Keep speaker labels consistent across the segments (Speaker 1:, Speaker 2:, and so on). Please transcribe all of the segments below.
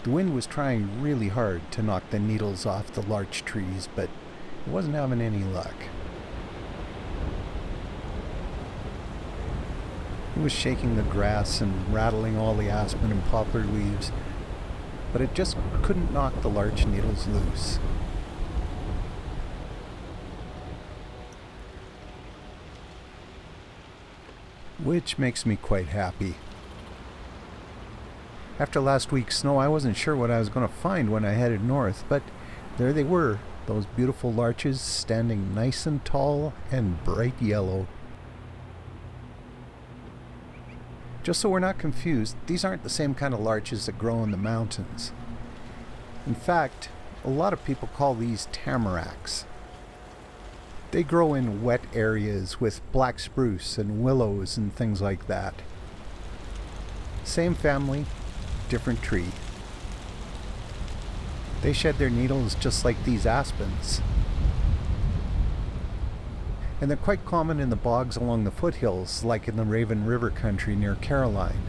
Speaker 1: The wind was trying really hard to knock the needles off the larch trees, but it wasn't having any luck. It was shaking the grass and rattling all the aspen and poplar leaves, but it just couldn't knock the larch needles loose. Which makes me quite happy. After last week's snow, I wasn't sure what I was going to find when I headed north, but there they were, those beautiful larches standing nice and tall and bright yellow. Just so we're not confused, these aren't the same kind of larches that grow in the mountains. In fact, a lot of people call these tamaracks. They grow in wet areas with black spruce and willows and things like that. Same family, different tree. They shed their needles just like these aspens. And they're quite common in the bogs along the foothills, like in the Raven River country near Caroline.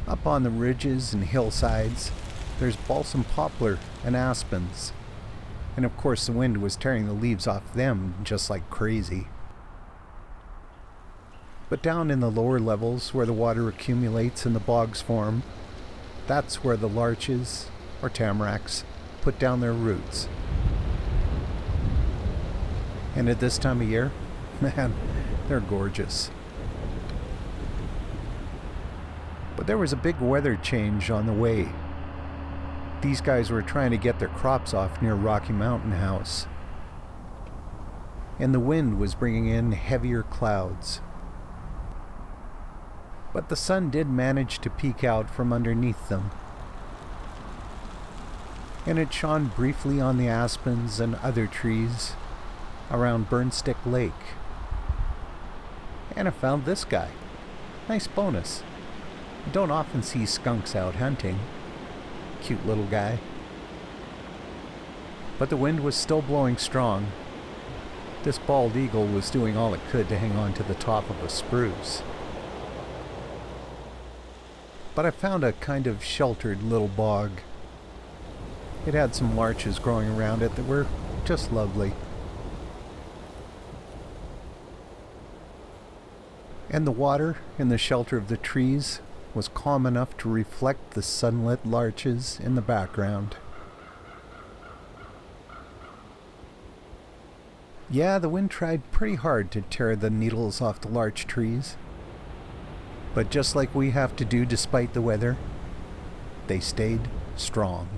Speaker 1: Up on the ridges and hillsides, there's balsam poplar and aspens. And of course the wind was tearing the leaves off them just like crazy. But down in the lower levels where the water accumulates and the bogs form, that's where the larches, or tamaracks, put down their roots. And at this time of year, man, they're gorgeous. But there was a big weather change on the way. These guys were trying to get their crops off near Rocky Mountain House. And the wind was bringing in heavier clouds. But the sun did manage to peek out from underneath them. And it shone briefly on the aspens and other trees around Burnstick Lake. And I found this guy. Nice bonus. You don't often see skunks out hunting. Cute little guy. But the wind was still blowing strong. This bald eagle was doing all it could to hang on to the top of a spruce. But I found a kind of sheltered little bog. It had some larches growing around it that were just lovely. And the water in the shelter of the trees was calm enough to reflect the sunlit larches in the background. Yeah, the wind tried pretty hard to tear the needles off the larch trees. But just like we have to do despite the weather, they stayed strong.